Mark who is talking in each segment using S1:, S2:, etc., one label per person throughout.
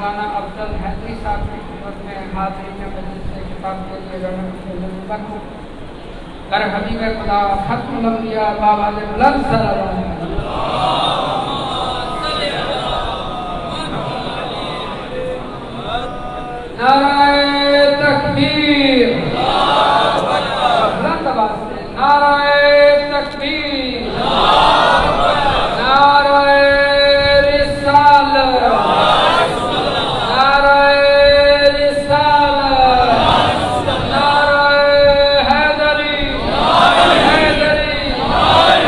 S1: مولانا افضل حیدری صاحب کی خدمت میں حاضرین مجلس سے خطاب کے لیے رحمت کر حبیب خدا ختم الانبیاء بابا نے بلند صلوات نعرہ تکبیر بلند آواز سے نعرہ تکبیر نعرہ رسالت نعرہ رسالت نعرہ حیدری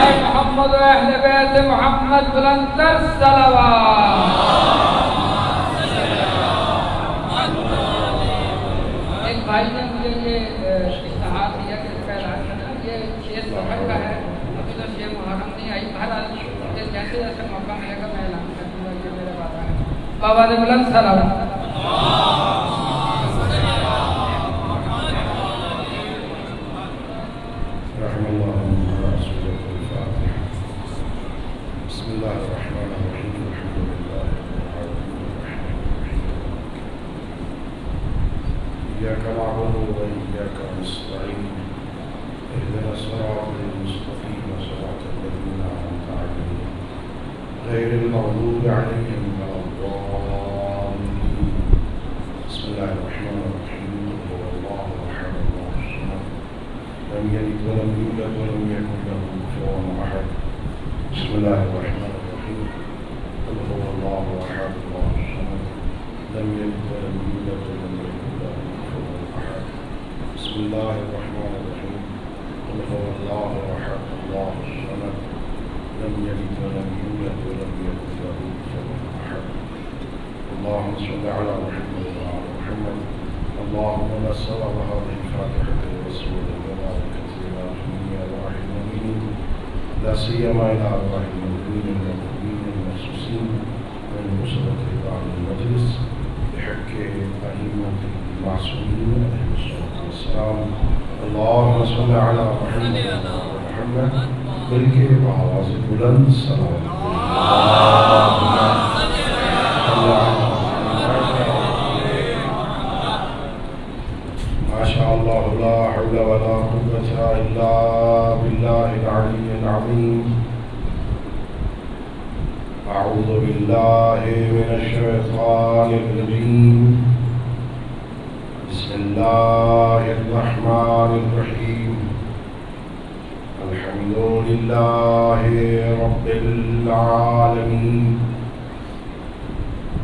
S1: اے محمد و اہل بیت محمد بلند تر صلوات بھائی نے مجھے یہ اشتہار دیا کہ اس کا اعلان کرنا یہ شیر محرم کا ہے ابھی تو شیر محرم نہیں آئی بہرحال جیسے جیسے موقع ملے گا میں اعلان کر دوں گا یہ میرا وعدہ ہے بابا نے بلند صلوات
S2: رحم اللہ علیہ رسول الفاتحہ بسم اللہ الرحمن الرحیم الحمد للہ إياك نعبد وإياك نستعين اهدنا الصراط المستقيم صراط الذين أنعمت عليهم غير المغضوب عليهم ولا الضالين بسم الله الرحمن الرحيم قل هو الله أحد الله الصمد لم يلد ولم يولد ولم يكن له كفوا أحد بسم الله الرحمن الرحيم قل هو الله أحد الله الصمد لم يلد ولم يولد ولم يكن له بسم الله الرحمن الرحيم قل هو الله أحد الله الصمد لم يلد ولم يولد ولم يكن له كفوا أحد اللهم صل على محمد وعلى محمد اللهم صل على هذه الفاتحة للرسول المباركة إلى جميع أرواح المؤمنين لا سيما إلى أرواح المؤمنين والمؤمنين المخصوصين من أسرة بعد المجلس بحق أئمة المعصومين عليهم الصلاة والسلام اللهم صل على محمد وعلى محمد بلکہ بآواز بلند صلوات ما شاء الله لا حول ولا قوة إلا بالله العلي العظيم أعوذ بالله من الشيطان الرجيم بسم الله الرحمن الرحيم الحمد لله رب العالمين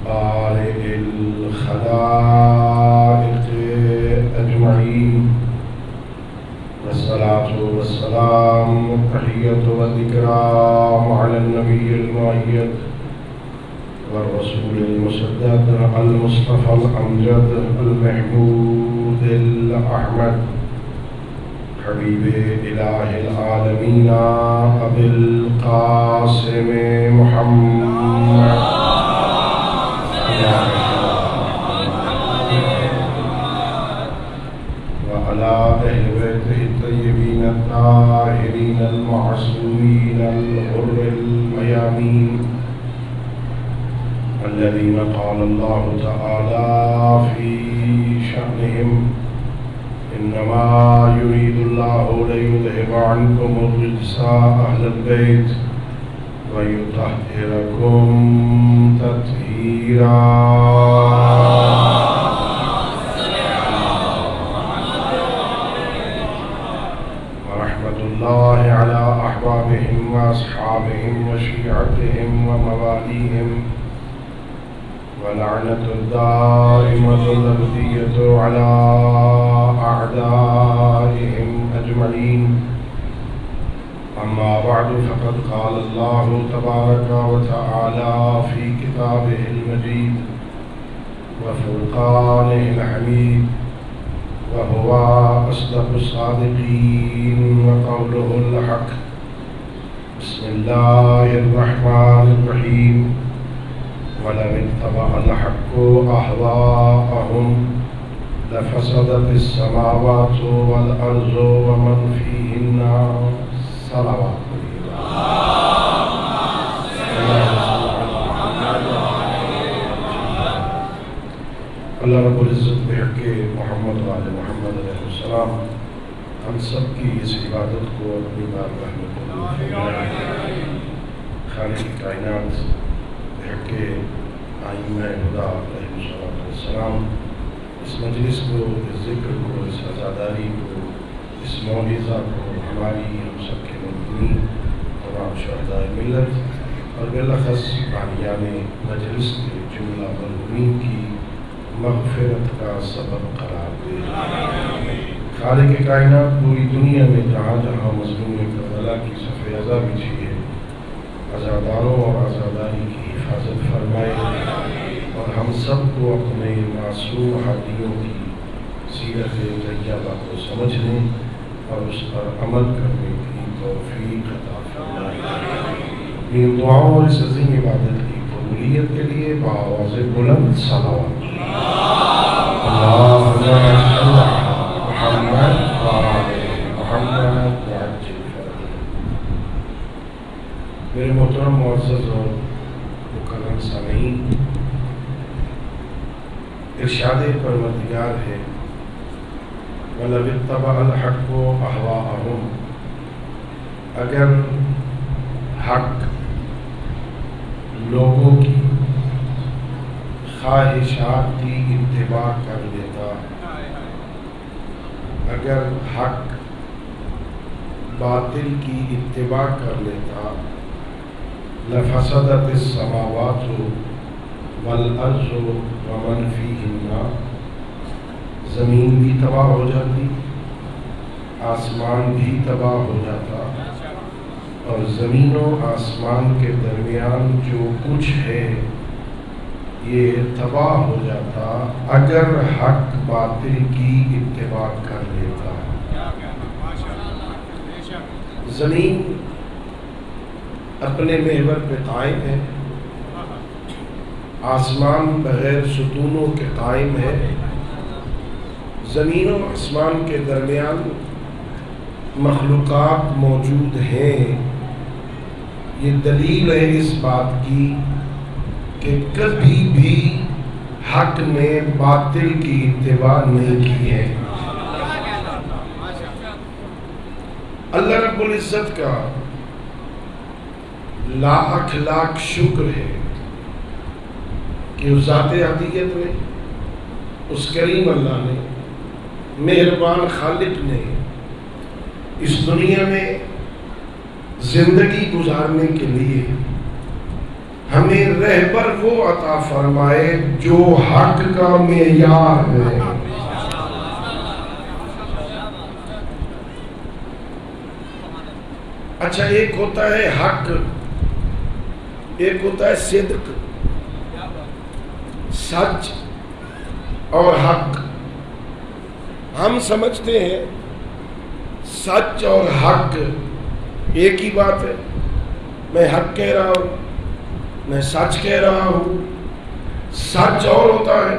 S2: بارئ الخلائق أجمعين والصلاة والسلام والتحية والإكرام على النبي المؤيد والرسول المسدد المصطفى الأمجد المحمود الأحمد حبيب إله العالمين أبي القاسم محمد وعلى أهل بيته الطيبين الطاهرين المعصومين الغر الميامين الذين قال الله تعالى في شأنهم إنما يريد الله ليذهب عنكم الرجس أهل البيت ويطهركم تطهيرا ورحمة الله على أحبابهم وأصحابهم وشيعتهم ومواليهم ولعنة الدائمة الأبدية على أعدائهم أجمعين أما بعد فقد قال الله تبارك وتعالى في كتابه المجيد وفرقانه الحميد وهو أصدق الصادقين وقوله الحق بسم الله الرحمن الرحيم ولو اتبع الحق أهواءهم لفسدت السماوات والأرض ومن فيهن صلوات اللہ رب العزت بحق محمد وآل محمد علیہ السلام ہم سب کی اس عبادت کو اپنی بارگاہ میں قبول فرمائے۔ خالق کائنات بحق ائمہ ہدیٰ علیہ السلام اس مجلس کو، اس ذکر کو، اس عزاداری کو، اس موعظہ کو ہماری ہم سب کے مدنی تمام شہداء ملت اور بالاخص بانیان مجلس کے جملہ مرحومین کی مغفرت کا سبب قرار دے۔ خالق کائنات پوری دنیا میں جہاں جہاں مظلوم کربلا کی صف ازا بچھی ہے، عزاداروں اور عزاداری کی حفاظت فرمائے اور ہم سب کو اپنے معصوم ہادیوں کی سیرت طیبہ کو سمجھنے اور اس پر عمل کرنے کی توفیق عطا فرمائے۔ اپنی دعاؤں اور اس عظیم عبادت کی قبولیت کے لیے بآواز بلند صلوات اللہم صل علی محمد وآل محمد وعجل فرجہ۔ میرے محترم معزز اور مکرم سامعین، ارشاد پروردگار ہے وَلَوِ اتَّبَعَ الْحَقُّ أَهْوَاءَهُمْ، اگر حق لوگوں کی خواہشات کی اتباع کر لیتا، اگر حق باطل کی اتباع کر لیتا، لَفَسَدَتِ السَّمَاوَاتُ وَالْأَرْضُ وَمَنْ فِيهِنَّ، زمین بھی تباہ ہو جاتی، آسمان بھی تباہ ہو جاتا، اور زمین و آسمان کے درمیان جو کچھ ہے یہ تباہ ہو جاتا اگر حق باطل کی اتباع کر لیتا۔ زمین اپنے محور پہ قائم ہے، آسمان بغیر ستونوں کے قائم ہے، زمین و آسمان کے درمیان مخلوقات موجود ہیں۔ یہ دلیل ہے اس بات کی کہ کبھی بھی حق نے باطل کی اتباع نہیں کی ہے۔ اللہ رب العزت کا لاکھ لاکھ شکر ہے کہ اس ذات عطیت نے، اس کریم اللہ نے، مہربان خالق نے اس دنیا میں زندگی گزارنے کے لیے ہمیں رہبر وہ عطا فرمائے جو حق کا معیار ہے۔ اچھا، ایک ہوتا ہے حق، ایک ہوتا ہے صدق، سچ اور حق۔ ہم سمجھتے ہیں سچ اور حق ایک ہی بات ہے، میں حق کہہ رہا ہوں، میں سچ کہہ رہا ہوں۔ سچ اور ہوتا ہے،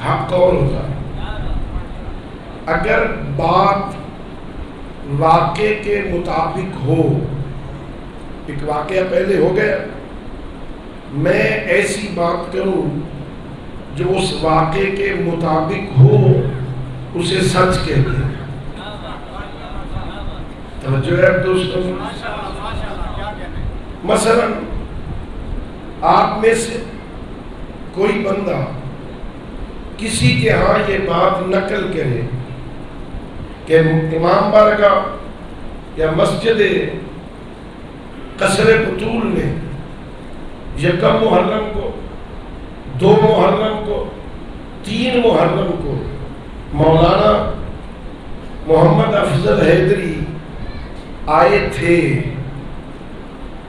S2: حق اور ہوتا ہے۔ اگر بات واقعے کے مطابق ہو، ایک واقعہ پہلے ہو گیا، میں ایسی بات کروں جو اس واقعے کے مطابق ہو، اسے سچ کہتے ہیں۔ توجہ ہے دوستوں، مثلا آپ میں سے کوئی بندہ کسی کے ہاں یہ بات نقل کرے کہ امام بارگاہ یا مسجد قصر بطول میں یکم محرم کو، 2 محرم کو، 3 محرم کو مولانا محمد افضل حیدری آئے تھے،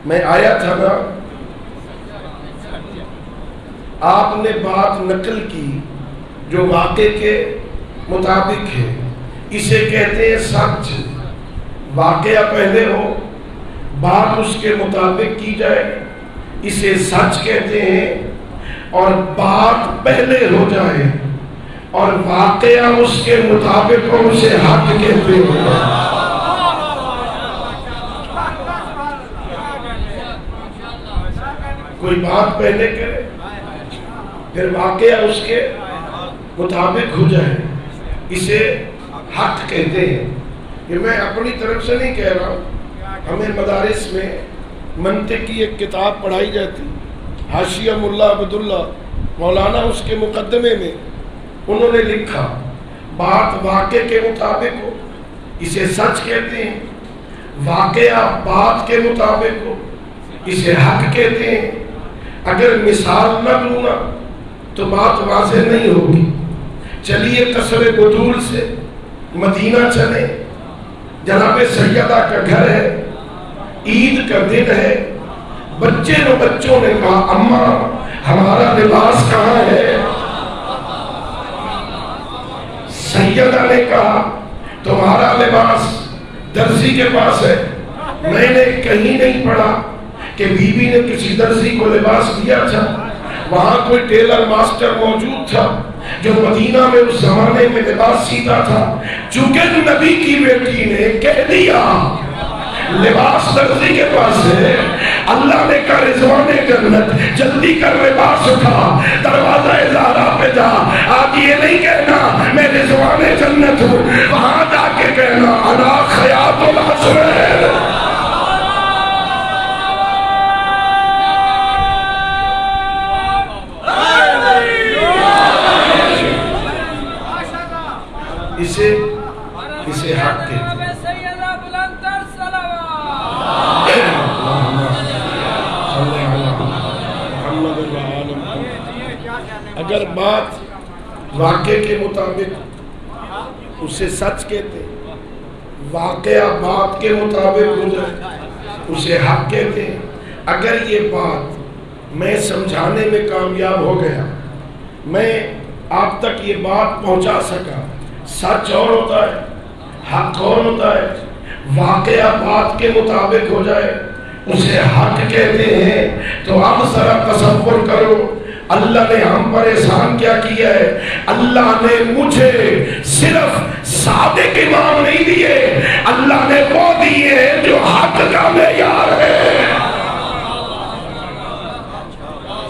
S2: میں آیا تھا نا، آپ نے بات نقل کی جو واقعے کے مطابق ہے، اسے کہتے ہیں سچ۔ واقعہ پہلے ہو، بات اس کے مطابق کی جائے، اسے سچ کہتے ہیں، اور بات پہلے ہو جائے اور واقعہ اس کے مطابق ہو، اسے حق کہتے ہیں۔ کوئی بات پہلے کرے، پھر واقعہ اس کے مطابق ہو جائے، اسے حق کہتے ہیں۔ یہ میں اپنی طرف سے نہیں کہہ رہا ہوں، ہمیں مدارس میں منطق کی ایک کتاب پڑھائی جاتی، حاشیہ ملا عبداللہ مولانا، اس کے مقدمے میں انہوں نے لکھا بات واقع کے مطابق ہو اسے سچ کہتے ہیں، واقعہ بات کے مطابق ہو اسے حق کہتے ہیں۔ اگر مثال نہ دوں نا تو بات واضح نہیں ہوگی۔ چلیے قصر بطول سے مدینہ چلیں، جناب سیدہ کا گھر ہے، عید کا دن ہے، بچوں نے کہا اماں ہمارا لباس کہاں ہے؟ سیدہ نے کہا تمہارا لباس درزی کے پاس ہے۔ میں نے کہیں نہیں پڑھا کہ بی بی نے کسی درزی کو لباس دیا تھا، وہاں کوئی ٹیلر ماسٹر موجود تھا جو مدینہ میں اس زمانے میں لباس سیتا تھا۔ چونکہ نبی کی بیٹی نے کہہ دیا لباس درزی کے پاس ہے، اللہ نے کہا رضوان جنت جلدی کر لباس اٹھا، دروازہ زہرا پہ جا، آج یہ نہیں کہنا میں رضوان جنت ہوں، وہاں جا کے کہنا انا خیاط الاسرار۔ اسے حق کہتے ہیں۔ اگر بات واقع کے مطابق اسے سچ کہتے، واقعہ بات کے مطابق ہو جائے اسے حق کہتے ہیں۔ اگر یہ بات میں سمجھانے میں کامیاب ہو گیا، میں آپ تک یہ بات پہنچا سکا، سچ اور ہوتا ہے حق اور ہوتا ہے، واقعہ بات کے مطابق ہو جائے اسے حق کہتے ہیں۔ تو اب ذرا تصور کرو اللہ نے ہم پر احسان کیا کیا ہے۔ اللہ نے مجھے صرف صادق امام نہیں دیے، اللہ نے وہ دیے ہیں جو حق کا معیار ہے۔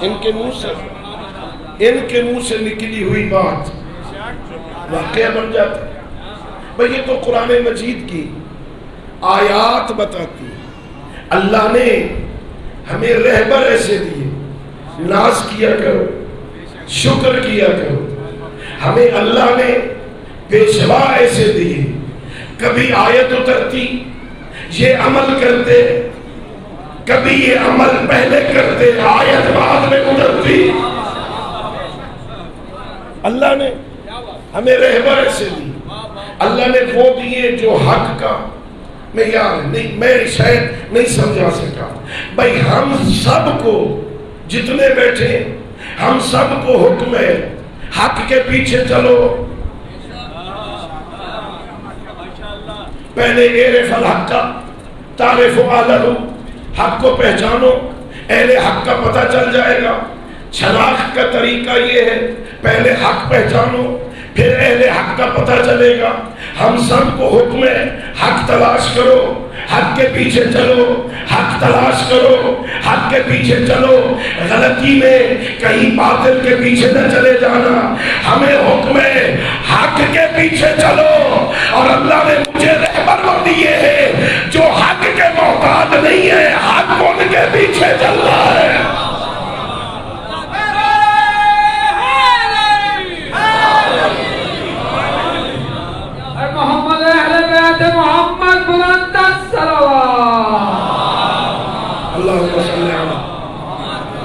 S2: ان کے منہ سے نکلی ہوئی بات واقعہ بن جاتا ہے۔ بھئی یہ تو قرآن مجید کی آیات بتاتی ہے۔ اللہ نے ہمیں رہبر ایسے دیے، ناز کیا کرو، شکر کیا کرو۔ ہمیں اللہ نے پیشوا ایسے دیے، کبھی آیت اترتی یہ عمل کرتے، کبھی یہ عمل پہلے کرتے آیت بعد میں اترتی۔ اللہ نے ہمیں رہبر ایسے دی، اللہ نے وہ دیے جو حق کا معیار نہیں، میں شاید نہیں سمجھا سکا۔ بھائی ہم سب کو جتنے بیٹھے ہم سب کو حکم ہے حق کے پیچھے چلو۔ پہلے اعرف الحق تعرف اہلہ، حق کو پہچانو، اہل حق کا پتہ چل جائے گا۔ شناخت کا طریقہ یہ ہے پہلے حق پہچانو پھر اہل حق کا پتہ چلے گا۔ ہم سب کو حکم ہے حق تلاش کرو، حق کے پیچھے چلو، حق تلاش کرو، حق کے پیچھے چلو، غلطی میں کہیں باطل کے پیچھے نہ چلے جانا۔ ہمیں حکم ہے حق کے پیچھے چلو، اور اللہ نے مجھے رہبر وہ دیے ہیں جو حق کے محتاج نہیں ہے، حق ان کے پیچھے چل رہا ہے۔
S1: محمد بلند الصلوات
S2: اللہم صلی علی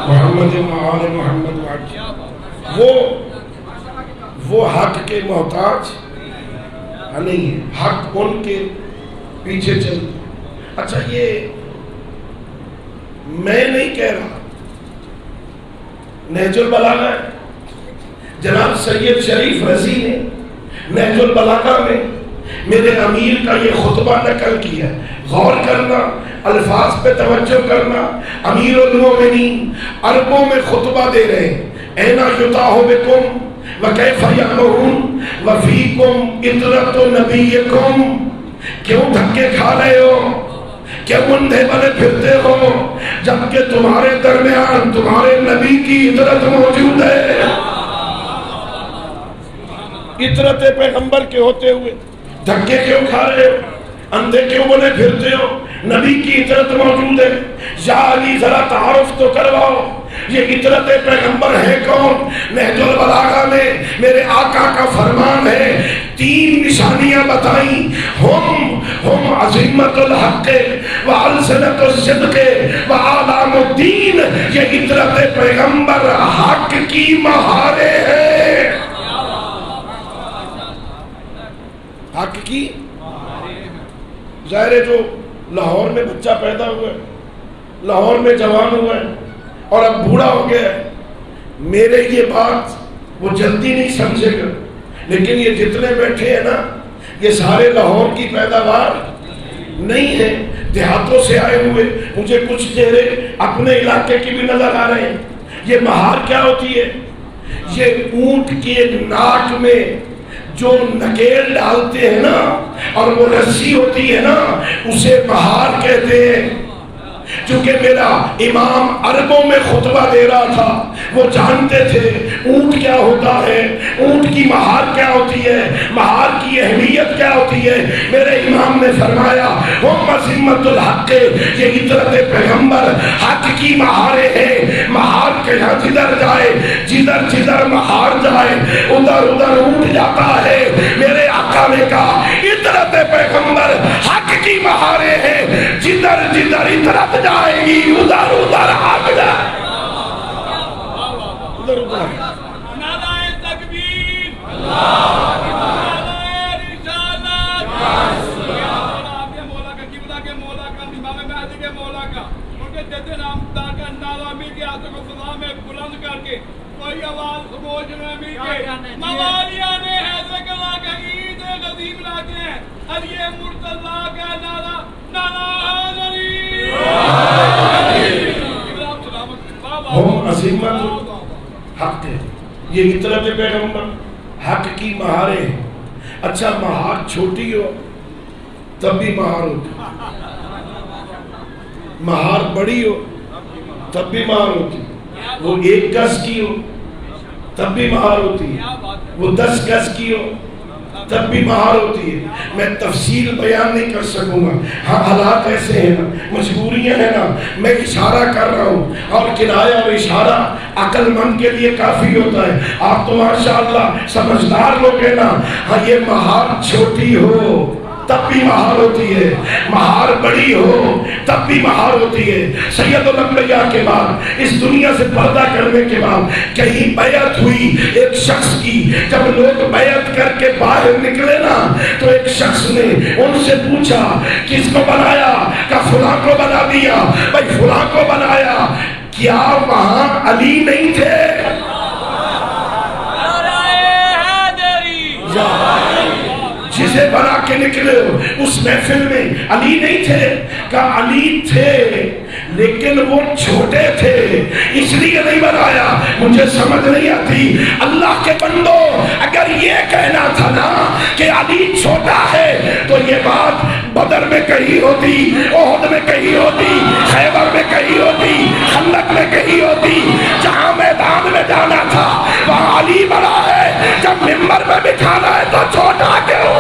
S2: محمد وآل محمد وعجل۔ وہ حق کے محتاج نہیں ہے، حق ان کے پیچھے چل۔ اچھا یہ میں نہیں کہہ رہا، نہج البلاغہ جناب سید شریف رضی نے نہج البلاغہ میں میرے امیر کا یہ خطبہ نقل کیا۔ غور کرنا، الفاظ پہ توجہ کرنا۔ امیر المومنین عربوں میں خطبہ دے رہے ہیں، اینا یطاح بکم وکیف یامرون وفیکم اطرت نبیکم، کیوں دھکے کھا رہے ہو، کیوں اندھے بنے پھرتے ہو، جبکہ تمہارے درمیان تمہارے نبی کی اطرت موجود ہے۔ اطرت پیغمبر کے ہوتے ہوئے دھکے کیوں کھا رہے ہو؟ اندھے کیوں بنے پھرتے ہو؟ نبی کی اطرت موجود ہے. یا علی ذرا تعارف تو کرواؤ، یہ اطرت پیغمبر ہے کون؟ نہج البلاغہ میں میرے آقا کا فرمان ہے، 3 نشانیاں بتائیں. ہم عظیمت الحق وعلسنت الصدق وعالم الدین. یہ اطرت پیغمبر حق کی مہاریں ہیں، حق کی. ظاہر ہے جو لاہور میں بچہ پیدا ہوا ہے، لاہور میں جوان ہوا ہے اور اب بوڑھا ہو گیا ہے، میرے یہ بات وہ جلدی نہیں سمجھے گا، لیکن یہ جتنے بیٹھے ہیں نا یہ سارے لاہور کی پیداوار نہیں ہے، دیہاتوں سے آئے ہوئے. مجھے کچھ چہرے اپنے علاقے کی بھی نظر آ رہے ہیں. یہ مہار کیا ہوتی ہے؟ یہ اونٹ کے ناک میں جو نکیل ڈالتے ہیں نا اور وہ رسی ہوتی ہے نا، اسے مہار کہتے ہیں. چونکہ میرا امام عربوں میں خطبہ دے رہا تھا، وہ جانتے تھے اونٹ کیا ہوتا ہے، اونٹ کی مہار کیا ہوتی ہے، مہار کی اہمیت کیا ہوتی ہے. میرے امام نے فرمایا ہم عظمت الحق، یہ اطرت پیغمبر حق کی مہاریں ہیں. مہار کے یہاں جدھر جائے، جدھر جدھر مہار جائے ادھر ادھر اونٹ جاتا ہے. میرے آقا نے کہا اطرت پیغمبر حق کی مہاریں ہیں، جدھر جدھر اطرت جائے گی ادھر ادھر حق جائے. ادھر ادھر
S3: نعرہ تکبیر، نعرہ رسالت، آپ کے مولا کا قبلہ کے مولا کا امام مہدی کے مولا کا ان کے جد نام کا نعرہ مل کے آسمان و فضا میں بلند کر کے کوئی آواز خموش میں مل کے موالیاں نے حیدر کلا کا عید غزیب لاتے ہیں. علی مرتضیٰ کا نعرہ، نعرہ حیدری.
S2: ہم عظیمت حق ہے، یہ اطرت پیغمبر حق کی مہاریں ہیں. اچھا مہار چھوٹی ہو تب بھی مہار ہوتی، مہار بڑی ہو تب بھی مہار ہوتی. وہ 1 گز کی ہو تب بھی مہار ہوتی ہے، وہ 10 گز کی ہو تب بھی مہار ہوتی ہے. میں تفصیل بیان نہیں کر سکوں گا. ہاں حالات ایسے ہیں نا، مجبوریاں ہیں نا، میں اشارہ کر رہا ہوں اور کنایہ اور اشارہ عقل مند کے لیے کافی ہوتا ہے. آپ تو ماشاءاللہ سمجھدار لوگ ہیں نا. ہاں یہ مہار چھوٹی ہو تب بھی مہار ہوتی ہے، مہار بڑی ہو تب بھی مہار ہوتی ہے. سید الانبیاء کے بعد اس دنیا سے پردہ کرنے کے بعد کہیں بیعت ہوئی ایک شخص کی. جب لوگ بیعت کر کے باہر نکلے نا تو ایک شخص نے ان سے پوچھا کس کو بنایا؟ کہ فلاں کو بنا دیا. بھائی فلاں کو بنایا، کیا وہاں علی نہیں تھے؟ جسے بنا کے نکلے ہو اس محفل میں علی نہیں تھے؟ کہ علی تھے لیکن وہ چھوٹے تھے اس لیے نہیں بنایا. مجھے سمجھ نہیں آتی اللہ کے بندو، اگر یہ کہنا تھا نا کہ علی چھوٹا ہے تو یہ بات بدر میں کہی ہوتی، احد میں کہی ہوتی، خیبر میں کہی ہوتی، خندق میں کہی ہوتی. جہاں میدان میں جانا تھا وہاں علی بڑا ہے، جب منبر میں بٹھانا ہے تو چھوٹا کیوں؟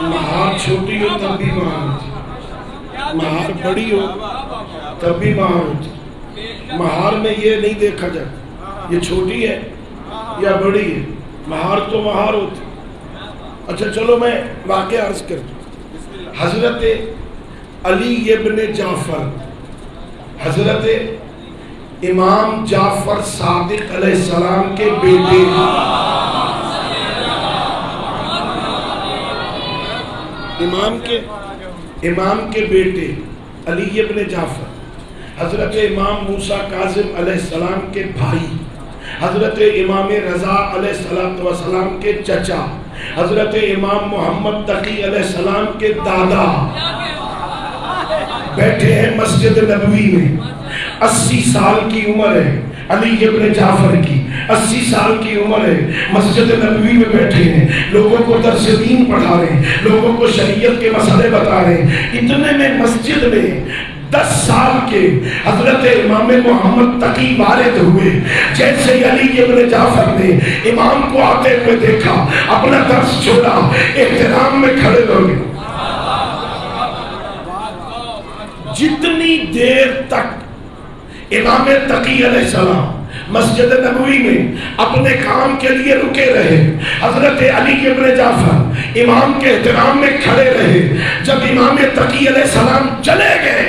S2: مہار چھوٹی ہو تب بھی مہار ہوتی، مہار بڑی ہو تب بھی مہار ہوتی. مہار میں یہ نہیں دیکھا جاتا یہ چھوٹی ہے یا بڑی ہے، مہار تو مہار ہوتی. اچھا چلو میں واقعہ عرض کر دوں. حضرت علی ابن جعفر، حضرت امام جعفر صادق علیہ السلام کے بیٹے، امام کے بیٹے علی ابن جعفر، حضرت امام موسیٰ کاظم علیہ السلام کے بھائی، حضرت امام رضا علیہ السلام کے چچا، حضرت امام محمد تقی علیہ السلام کے دادا بیٹھے ہیں مسجد نبوی میں. 80 سال کی عمر ہے علی ابن جعفر کی، 80 سال کی عمر ہے، مسجد نبوی میں بیٹھے ہیں، لوگوں کو درس دین پڑھا رہے ہیں، لوگوں کو شریعت کے مسئلے بتا رہے ہیں۔ اتنے میں مسجد میں 10 سال کے حضرت امام محمد تقی وارد ہوئے۔ جیسے علی ابن جعفر نے امام کو آتے ہوئے دیکھا، اپنا درس چھوڑا، احترام میں کھڑے ہو گئے۔ جتنی دیر تک امام تقی علیہ السلام مسجد نبوی میں اپنے کام کے لیے رکے رہے، حضرت علی ابن جعفر امام کے احترام میں کھڑے رہے۔ جب امام تقی علیہ السلام چلے گئے،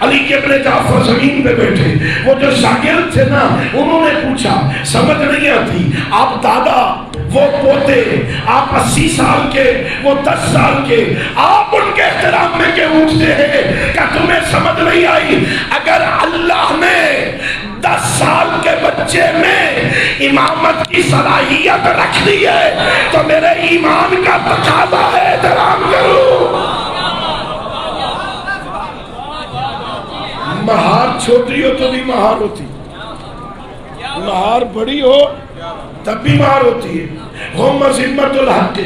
S2: علی ابن جعفر زمین پہ بیٹھے۔ وہ جو شاگرد تھے نا، انہوں نے پوچھا، سمجھ نہیں آتی، آپ دادا، وہ پوتے، آپ 80 سال کے، وہ 10 سال کے، آپ ان کے احترام میں کیوں اٹھتے ہیں؟ کیا تمہیں سمجھ نہیں آئی؟ اگر اللہ نے 10 سال کے بچے میں امامت کی صلاحیت رکھ دی ہے تو میرے ایمان کا تقاضا ہے احترام کرو۔ مہار چھوٹی ہو تو بھی مہار ہوتی، مہار بڑی ہو تب بھی مہار ہوتی ہے۔ ہم مذمت الحق،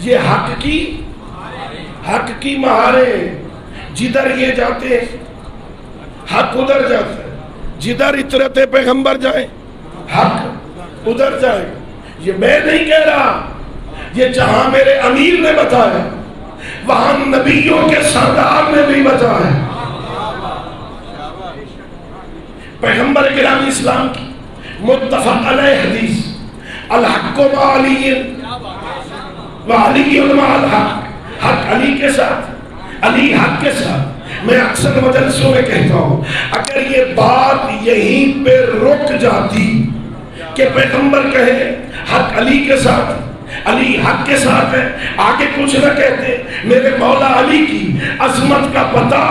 S2: یہ حق کی مہاریں، جدھر یہ جاتے ہیں حق ادھر جاتا ہے، جدھر اطرت پیغمبر جائے حق ادھر جائے۔ یہ میں نہیں کہہ رہا، یہ جہاں میرے امیر نے بتایا وہاں نبیوں کے سردار نے بھی بتایا۔ پیغمبر گرامی اسلام کی متفق علیہ حدیث، الحق مع علی وعلی مع الحق، حق علی کے ساتھ، علی حق کے ساتھ۔ میں اکثر مجلسوں میں کہتا ہوں، اگر یہ بات یہیں پہ رک جاتی کہ پیغمبر کہے حق علی کے ساتھ، علی حق کے ساتھ ہے، آگے کچھ نہ کہتے، میرے مولا علی کی عظمت کا پتہ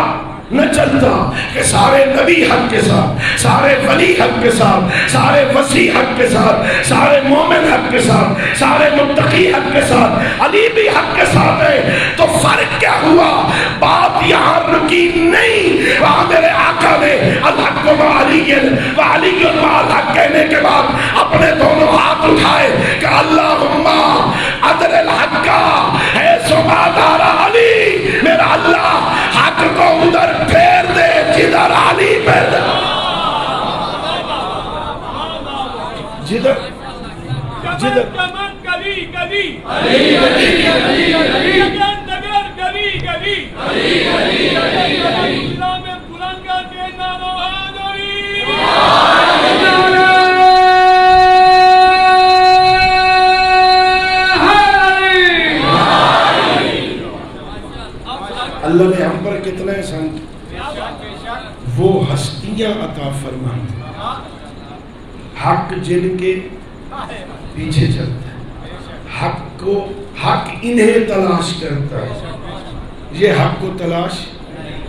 S2: نہ چلتا کہ سارے نبی حق کے ساتھ، سارے ولی حق کے ساتھ، سارے وسیع حق کے ساتھ، سارے مومن حق کے ساتھ، سارے متقی حق کے ساتھ، علی بھی حق کے ساتھ ہے۔ تو فرق کیا ہوا؟ بات یہاں رکی نہیں، وہاں میرے آقا نے الحق مع علی وعلی مع الحق کہنے کے بعد اپنے دونوں ہاتھ اٹھائے کہ اللہم ادر الحق کا ہے سما دارا علی، میرا اللہ حق کو ادھر پھیر دے جدھر علی پیدا، جدھر اللہ نے ہم پر کتنا احسان کیا، وہ ہستیاں عطا فرماتے، حق جن کے پیچھے چلتا ہے، حق انہیں تلاش کرتا ہے، یہ حق کو تلاش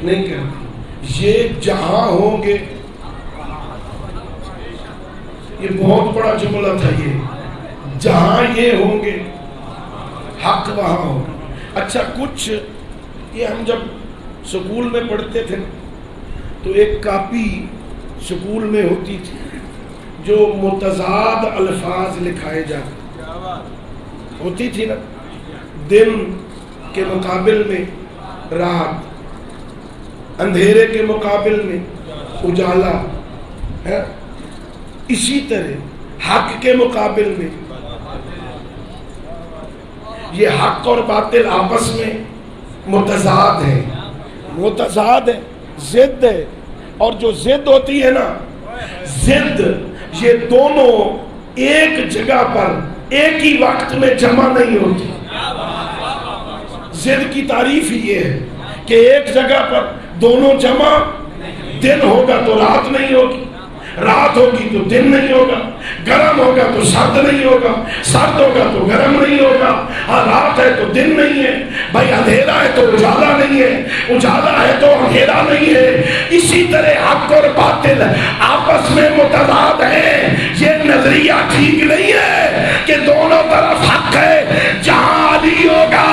S2: نہیں کرتا۔ یہ جہاں ہوں گے، یہ بہت بڑا جملہ تھا، یہ جہاں یہ ہوں گے حق وہاں ہوگا۔ اچھا، کچھ یہ ہم جب سکول میں پڑھتے تھے تو ایک کاپی سکول میں ہوتی تھی جو متضاد الفاظ لکھائے جاتے ہوتی تھی نا، دن کے مقابل میں رات، اندھیرے کے مقابل میں اجالا ہے، اسی طرح حق کے مقابل میں یہ حق اور باطل آپس میں متضاد ہے، ضد ہے، اور جو ضد ہوتی ہے نا، ضد یہ دونوں ایک جگہ پر ایک ہی وقت میں جمع نہیں ہوتی۔ ضد کی تعریف ہی یہ ہے کہ ایک جگہ پر دونوں جمع، دن ہوگا تو رات نہیں ہوگی، رات ہوگی تو دن نہیں ہوگا، گرم ہوگا تو سرد نہیں ہوگا، سرد ہوگا تو گرم نہیں ہوگا، ہاں رات ہے تو دن نہیں ہے، بھائی اندھیرا ہے تو اجالا نہیں ہے، اجالا ہے تو اندھیرا نہیں ہے۔ اسی طرح حق اور باطل آپس میں متضاد ہیں۔ یہ نظریہ ٹھیک نہیں ہے کہ دونوں طرف حق ہے، جہاں علی ہوگا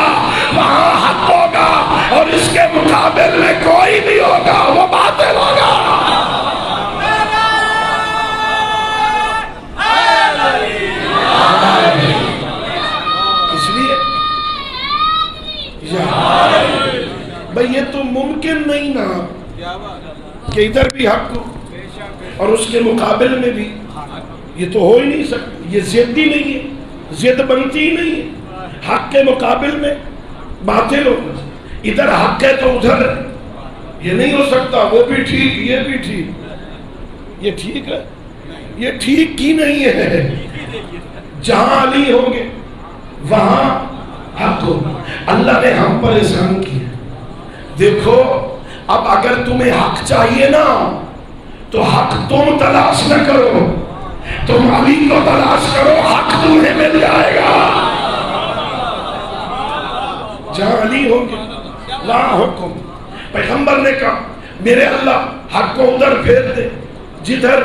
S2: وہاں حق ہوگا، اور اس کے مقابل میں کوئی بھی ہوگا وہ باطل ہوگا۔ نہیں نا کہ ادھر بھی حق ہو اور اس کے مقابل میں بھی، یہ تو ہو ہی نہیں سکتا، یہ ضد ہی نہیں ہے، ضد بنتی ہی نہیں ہے۔ حق کے مقابل میں باطل ہو، ادھر حق ہے تو ادھر یہ نہیں ہو سکتا، وہ بھی ٹھیک یہ بھی ٹھیک، یہ ٹھیک ہے، یہ ٹھیک کی نہیں ہے۔ جہاں علی ہوں گے وہاں حق ہو۔ اللہ نے ہم پر احسان کیا، دیکھو اب اگر تمہیں حق چاہیے نا تو حق تم تلاش نہ کرو، تم علی کو تلاش کرو، حق تمہیں مل جائے گا۔ جہاں علی ہوں گے وہاں حکم۔ پیغمبر نے کہا میرے اللہ حق کو ادھر پھیر دے جدھر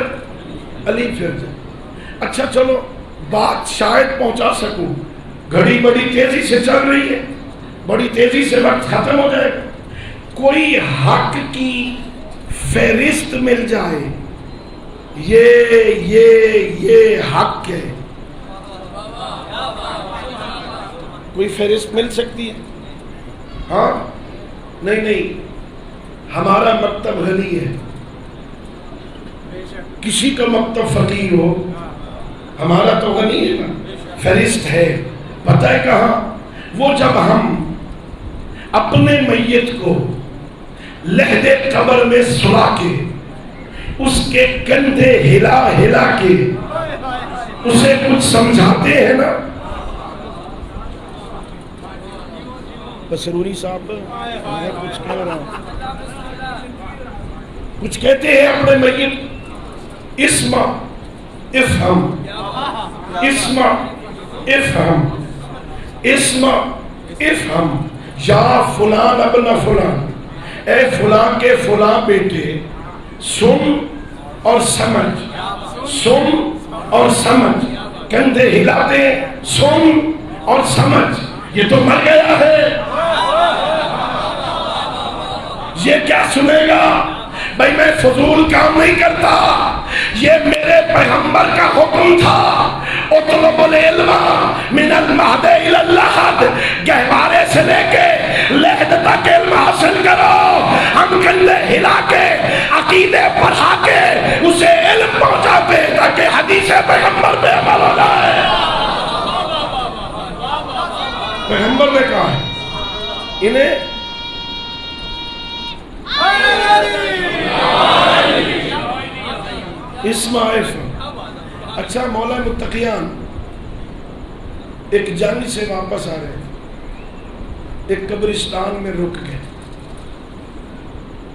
S2: علی پھیر دے۔ اچھا چلو بات شاید پہنچا سکوں، گھڑی بڑی تیزی سے چل رہی ہے، بڑی تیزی سے وقت ختم ہو جائے گا، کوئی حق کی فہرست مل جائے، یہ حق ہے، کوئی فہرست مل سکتی ہے؟ ہاں نہیں، ہمارا مکتب غنی ہے، کسی کا مکتب فقیر ہو، ہمارا تو غنی ہے نا، فہرست ہے۔ پتہ ہے کہاں؟ وہ جب ہم اپنے میت کو لحد قبر میں سلا کے اس کے کندھے ہلا ہلا کے اسے کچھ سمجھاتے ہیں نا، سروری صاحب میں کچھ کہہ رہا ہوں، کچھ کہتے ہیں اپنے میت، اسمع افہم، اسمع افہم، اسمع افہم یا فلان ابن فلان، اے فلان کے فلان بیٹے سن اور سمجھ، سن اور سمجھ، کندھے ہلاتے سن اور سمجھ، یہ تو مر گیا ہے، یہ کیا سنے گا؟ بھائی میں فضول کام نہیں کرتا، یہ میرے پیغمبر کا حکم تھا، اطلب العلم من المہد الی اللحد، گہوارے سے لے کے لحد تک علم حاصل کرو۔ ہم کندھے ہلا کے عقیدے پڑھا کے اسے علم پہنچاتے تاکہ حدیث پیغمبر پہ عمل ہو جائے۔ پیغمبر نے کہا ہے انہیں اسماعیل۔ اچھا مولا متقیان ایک جنگ سے واپس آ رہے، ایک قبرستان میں رک گئے،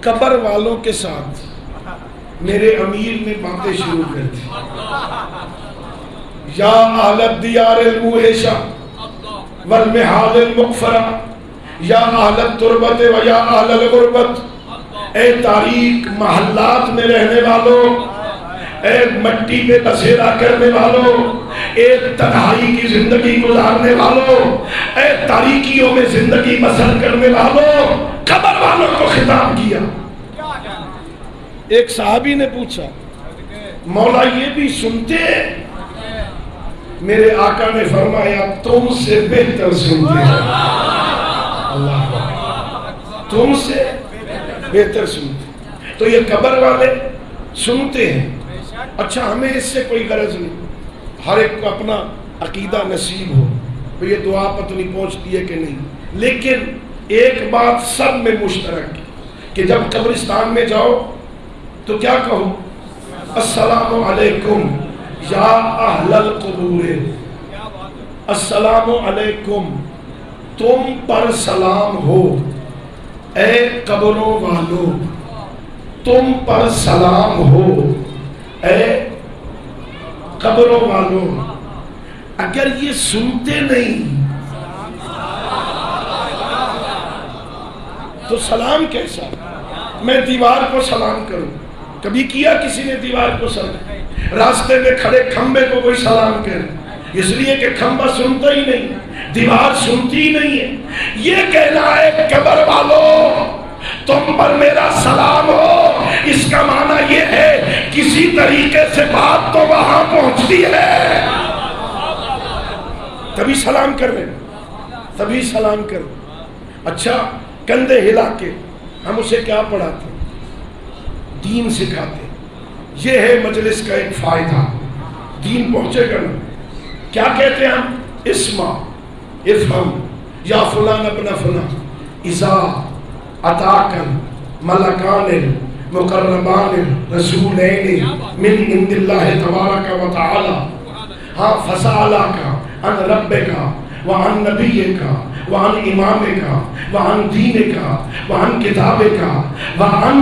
S2: قبر والوں کے ساتھ میرے امیر نے باتیں شروع کر دی، یا اہل الدیار الموحشہ والمحال المغفرہ، یا اہل التربت و یا اہل الغربت، اے تاریک محلات میں رہنے والوں، اے مٹی پہ بسیرا کرنے والوں، اے تنہائی کی زندگی گزارنے والوں، اے تاریکیوں میں زندگی بسر کرنے والوں، قبر والوں کو خطاب کیا۔ ایک صحابی نے پوچھا مولا یہ بھی سنتے ہیں؟ میرے آقا نے فرمایا تم سے بہتر سنتے ہیں، اللہ تم سے بہتر سنتے ہیں۔ تو یہ قبر والے سنتے ہیں، اچھا ہمیں اس سے کوئی غرض نہیں، ہر ایک کو اپنا عقیدہ نصیب ہو، تو یہ دعا پتہ نہیں پہنچتی ہے کہ نہیں، لیکن ایک بات سب میں مشترک ہے کہ جب قبرستان میں جاؤ تو کیا کہو؟ السلام علیکم یا اہل القبور، السلام علیکم تم پر سلام ہو اے قبروں والو، تم پر سلام ہو اے قبروں والو۔ اگر یہ سنتے نہیں تو سلام کیسا؟ میں دیوار کو سلام کروں، کبھی کیا کسی نے دیوار کو سلام؟ راستے میں کھڑے کھمبے کو کوئی سلام کرے، اس لیے کہ کھمبا سنتا ہی نہیں، دیوار سنتی ہی نہیں ہے۔ یہ کہنا ہے قبر والو تم پر میرا سلام ہو، اس کا معنی یہ ہے کسی طریقے سے بات تو وہاں پہنچتی ہے، تبھی سلام کر رہے، تبھی سلام کر رہے۔ اچھا کندھے ہلا کے ہم اسے کیا پڑھاتے ہیں؟ دین سکھاتے ہیں. یہ ہے مجلس کا ایک فائدہ. دین پہنچے گا نا. کیا کہتے ہیں ہم؟ اسما افہم یا فلان ابن فلان اذا اتاکن ملکان مقربان رسولین من عند اللہ تبارک و تعالی ہاں فسألک عن ربک وعن نبیک وعن امامک وعن دینک وعن کتابک وعن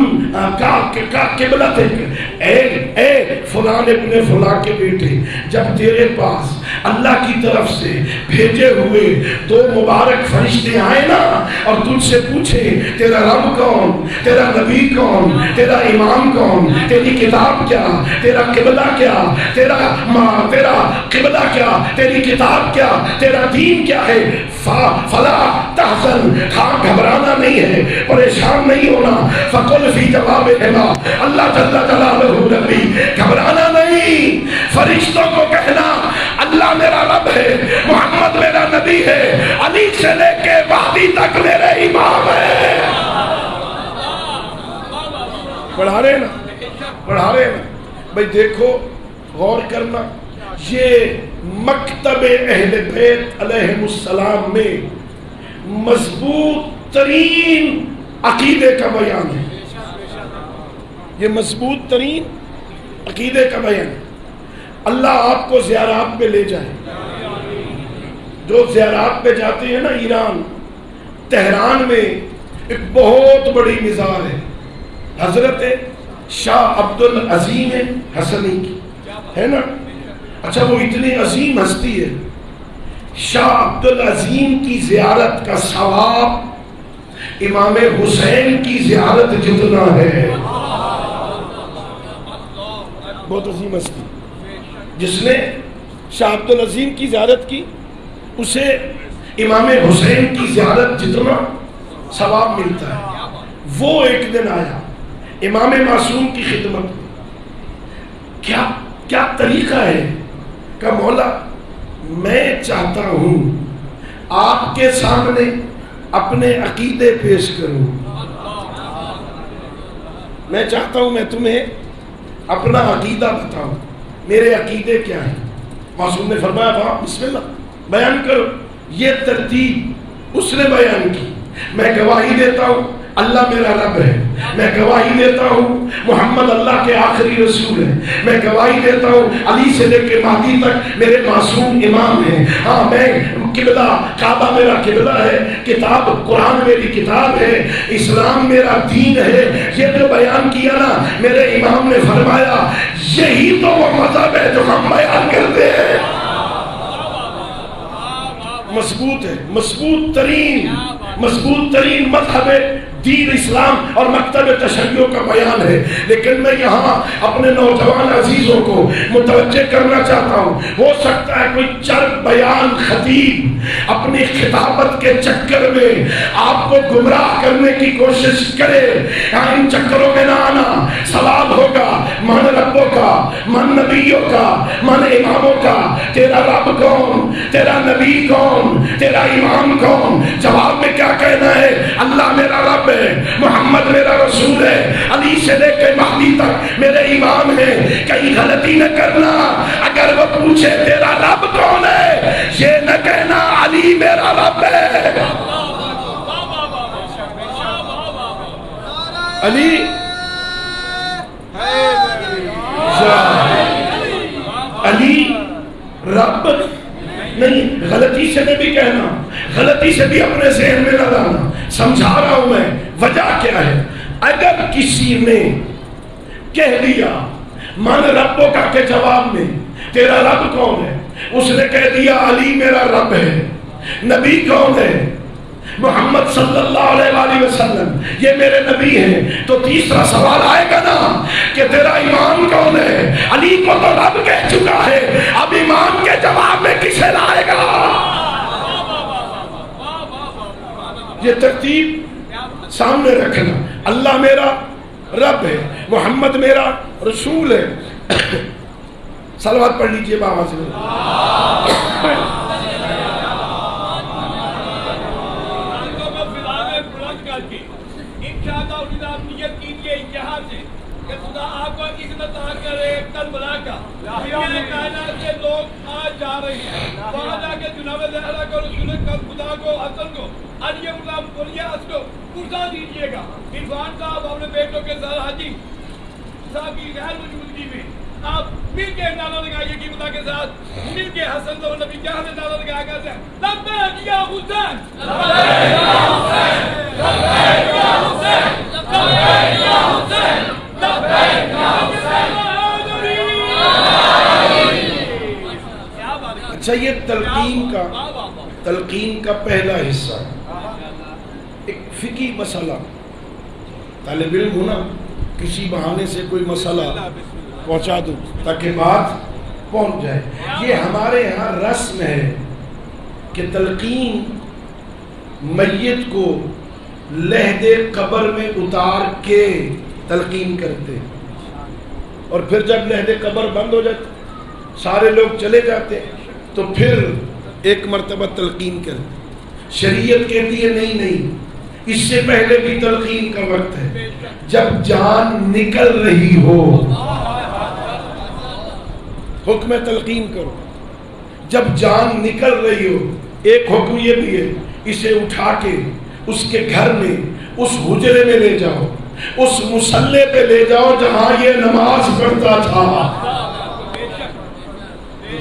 S2: قبلتک. اے فلان ابن فلان کے بیٹے، جب تیرے پاس اللہ کی طرف سے بھیجے ہوئے دو مبارک فرشتے آئے نا اور تجھ سے پوچھے تیرا رب کون، تیرا نبی کون، تیرا امام کون، تیری کتاب کیا، تیرا قبلہ کیا، تیرا قبلہ کیا، تیری کتاب کیا، تیرا دین کیا ہے، فلا تحزن، گھبرانا نہیں ہے، پریشان نہیں ہونا. فقل فی جواب اللہ جل جلالہ نبی، گھبرانا نہیں. فرشتوں کو کہنا اللہ میرا رب ہے، محمد میرا نبی ہے، علی سے لے کے مہدی تک میرے امام ہے. پڑھا رہے نا بھائی. دیکھو غور کرنا، یہ مکتب اہل بیت علیہ السلام میں مضبوط ترین عقیدے کا بیان ہے. یہ مضبوط ترین عقیدے کا بیان. اللہ آپ کو زیارات پہ لے جائے. جو زیارات پہ جاتے ہیں نا ایران، تہران میں ایک بہت بڑی مزار ہے حضرت شاہ عبد العظیم حسنی کی، ہے نا. اچھا وہ اتنی عظیم ہستی ہے، شاہ عبد العظیم کی زیارت کا ثواب امام حسین کی زیارت جتنا ہے. بہت عظیم ہستی. جس نے شاہ عبد العظیم کی زیارت کی اسے امام حسین کی زیارت جتنا ثواب ملتا ہے. وہ ایک دن آیا امام معصوم کی خدمت. کیا طریقہ ہے کہ مولا میں چاہتا ہوں آپ کے سامنے اپنے عقیدے پیش کروں. میں چاہتا ہوں میں تمہیں اپنا عقیدہ بتاؤں، میرے عقیدے کیا ہیں. معصوم نے فرمایا باپ بسم اللہ بیان کرو. یہ ترتیب اس نے بیان کی. میں گواہی دیتا ہوں اللہ میرا رب ہے. میں گواہی دیتا ہوں محمد اللہ کے آخری رسول ہے. میں گواہی دیتا ہوں علی سے لے کے مہدی تک میرے معصوم امام ہیں. ہاں میں قبلہ کعبہ میرا قبلہ ہے، کتاب قرآن میری کتاب ہے، اسلام میرا دین ہے. یہ جو بیان کیا نا میرے امام نے فرمایا یہی تو وہ مذہب ہے جو ہم بیان کرتے ہیں. مضبوط ہے، مضبوط ترین مذہب دین اسلام اور مکتب تشیع کا بیان ہے. لیکن میں یہاں اپنے نوجوان عزیزوں کو متوجہ کرنا چاہتا ہوں. ہو سکتا ہے کوئی چرب بیان خطیب اپنی خطابت کے چکر میں آپ کو گمراہ کرنے کی کوشش کرے. ان چکروں میں نہ آنا. ثواب ہوگا من ربوں کا، من نبیوں کا، من اماموں کا. تیرا رب کون، تیرا نبی کون، تیرا امام کون؟ جواب میں کیا کہنا ہے؟ اللہ میرا رب ہے، محمد میرا رسول ہے، علی سے لے کے مہدی تک میرے امام ہیں. کہیں غلطی نہ کرنا. اگر وہ پوچھے تیرا رب کون ہے، یہ نہ کہنا علی میرا رب ہے. علی رب نہیں. غلطی سے بھی کہنا، غلطی سے بھی اپنے ذہن میں نہ لانا. سمجھا رہا ہوں میں وجہ کیا ہے. اگر کسی نے کہہ دیا من ربوں کا کے جواب میں تیرا رب کون ہے، اس نے کہہ دیا علی میرا رب ہے. نبی کون ہے؟ محمد صلی اللہ علیہ وآلہ وسلم یہ میرے نبی ہیں. تو تیسرا سوال آئے گا نا کہ تیرا امام کون ہے؟ علی کو تو رب کہہ چکا ہے، اب امام کے جواب میں کسے لائے گا؟ یہ ترتیب سامنے رکھنا. اللہ میرا رب ہے، محمد میرا رسول ہے. صلوات پڑھ لیجئے بابا سے.
S3: کائنات سے کہ خدا آپ کو اتنا عطا کرے کربلا کا یہ کائنات کے لوگ آج جا رہے ہیں وہاں جا کے جناب زہرا کو رسول خدا کو حسن کو علی اللہ ولیاس کو کرسا دیجیے گا عرفان صاحب اپنے بیٹوں کے ساتھ حاجی صاحب کی غیر موجودگی میں آپ مل کے نعرہ لگائیے کہ خدا کے ساتھ مل کے حسن اور نبی جہاں نے نعرہ لگایا کرتے ہیں لبیک یا حسین لبیک یا حسین لبیک یا حسین لبیک یا حسین لبیک یا حسین.
S2: اچھا یہ تلقین کا پہلا حصہ ایک فقہی مسئلہ. طالب علم ہونا کسی بہانے سے کوئی مسئلہ پہنچا دو تاکہ بات پہنچ جائے. یہ ہمارے ہاں رسم ہے کہ تلقین میت کو لحد قبر میں اتار کے تلقین کرتے اور پھر جب لحد قبر بند ہو جاتے سارے لوگ چلے جاتے تو پھر ایک مرتبہ تلقین کرتے. شریعت کہتی ہے نہیں اس سے پہلے بھی تلقین کا وقت ہے. جب جان نکل رہی ہو حکم تلقین کرو. جب جان نکل رہی ہو ایک حکم یہ بھی ہے اسے اٹھا کے اس کے گھر میں اس حجرے میں لے جاؤ اس مصلے پہ لے جاؤ جہاں یہ نماز پڑھتا تھا.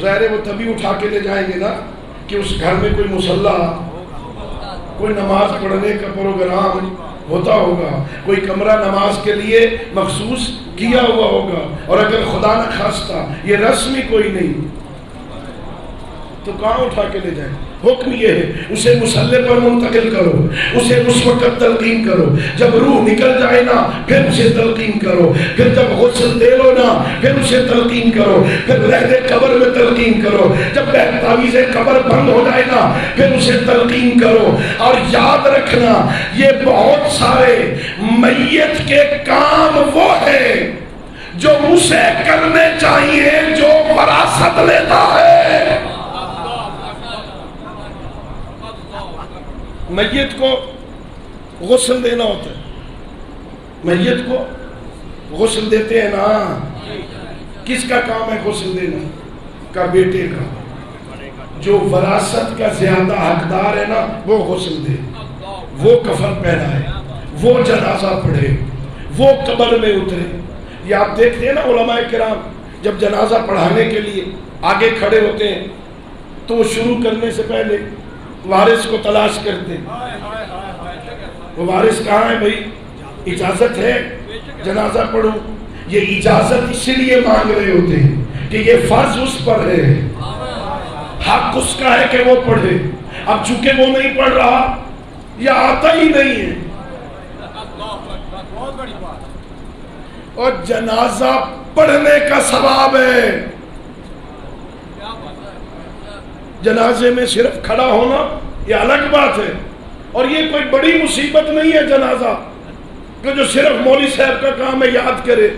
S2: ظاہر ہے وہ تبھی اٹھا کے لے جائیں گے نا کہ اس گھر میں کوئی مصلی کوئی نماز پڑھنے کا پروگرام ہوتا ہوگا کوئی کمرہ نماز کے لیے مخصوص کیا ہوا ہوگا. اور اگر خدا نہ خواستہ یہ رسمی کوئی نہیں تو کہاں اٹھا کے لے جائیں. حکم یہ ہے اسے مصلی پر منتقل کرو اسے اس وقت تلقین کرو. جب روح نکل جائے نا پھر اسے تلقین کرو. پھر جب غسل دے لو نا پھر اسے تلقین کرو. پھر لحد قبر میں تلقین کرو. جب تعویذ قبر بند ہو جائے نا پھر اسے تلقین کرو. اور یاد رکھنا یہ بہت سارے میت کے کام وہ ہے جو اسے کرنے چاہیے جو وراثت لیتا ہے. میت کو غسل دینا ہوتا ہے. میت کو غسل دیتے ہیں نا. کس کا کام ہے غسل دینا کا؟ بیٹے کا. جو وراثت کا زیادہ حقدار ہے نا وہ غسل دے وہ کفن پہنائے وہ جنازہ پڑھے وہ قبر میں اترے. یہ آپ دیکھتے ہیں نا علماء کرام جب جنازہ پڑھانے کے لیے آگے کھڑے ہوتے ہیں تو وہ شروع کرنے سے پہلے وارث کو تلاش کرتے. وہ وارث کہاں ہے بھائی؟ اجازت ہے جنازہ پڑھو. یہ اجازت اسی لیے مانگ رہے ہوتے ہیں کہ یہ فرض اس پر ہے حق اس کا ہے کہ وہ پڑھے. اب چونکہ وہ نہیں پڑھ رہا یا آتا ہی نہیں ہے اور جنازہ پڑھنے کا ثواب ہے. جنازے میں صرف کھڑا ہونا یہ الگ بات ہے اور یہ کوئی بڑی مصیبت نہیں ہے جنازہ کہ جو صرف مولوی صاحب کا کام ہے یاد کرے.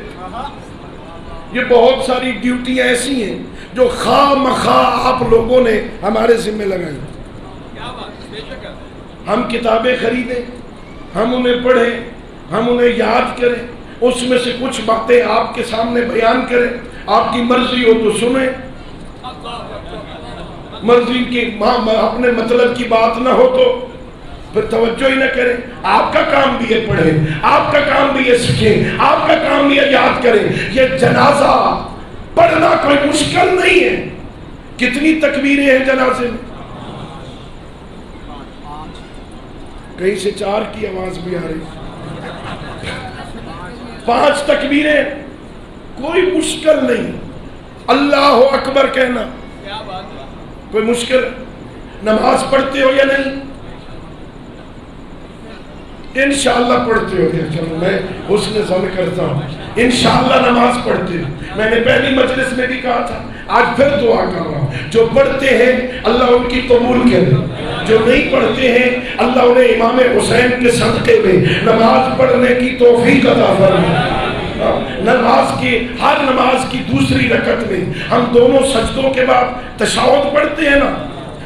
S2: یہ بہت ساری ڈیوٹیاں ایسی ہیں جو خواہ مخواہ آپ لوگوں نے ہمارے ذمہ لگائی. ہم کتابیں خریدیں ہم انہیں پڑھیں ہم انہیں یاد کریں اس میں سے کچھ باتیں آپ کے سامنے بیان کریں. آپ کی مرضی ہو تو سنیں مرضی کی اپنے مطلب کی بات نہ ہو تو پھر توجہ ہی نہ کریں. آپ کا کام بھی ہے پڑھیں آپ کا کام بھی ہے سیکھیں آپ کا کام بھی ہے یاد کریں. یہ جنازہ پڑھنا کوئی مشکل نہیں ہے. کتنی تکبیریں ہیں جنازے میں؟ کہیں سے 4 کی آواز بھی آ رہی. 5 تکبیریں کوئی مشکل نہیں. اللہ اکبر کہنا کوئی مشکل؟ نماز پڑھتے ہو یا نہیں؟ انشاءاللہ پڑھتے ہو. چلو میں حسن ظن کرتا ہوں انشاءاللہ نماز پڑھتے ہو. میں نے پہلی مجلس میں بھی کہا تھا آج پھر دعا کر رہا ہوں جو پڑھتے ہیں اللہ ان کی قبول کرے. جو نہیں پڑھتے ہیں اللہ انہیں امام حسین کے صدقے میں نماز پڑھنے کی توفیق عطا فرمائے. نماز کی ہر نماز کی دوسری رکعت میں ہم دونوں سجدوں کے بعد تشہد پڑھتے ہیں نا.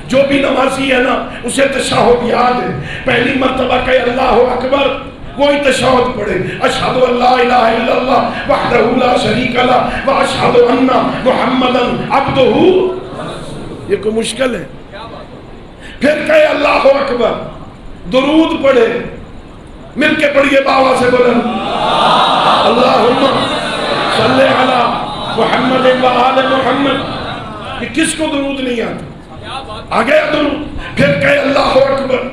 S2: جو بھی نمازی ہے نا اسے تشہد یاد ہے. پہلی مرتبہ کہ اللہ اکبر کوئی تشہد پڑھے اشہد ان لا الہ الا اللہ وحدہ لا شریک لہ واشہد ان محمدا عبدہ، یہ کوئی مشکل ہے؟ پھر کہے اللہ اکبر، درود پڑھے، مل کے پڑھیے باوا سے بولن اللہم صلی علی محمد و آل محمد۔ یہ کس کو درود نہیں آتا؟ آگے درود، پھر کہے اللہ اکبر،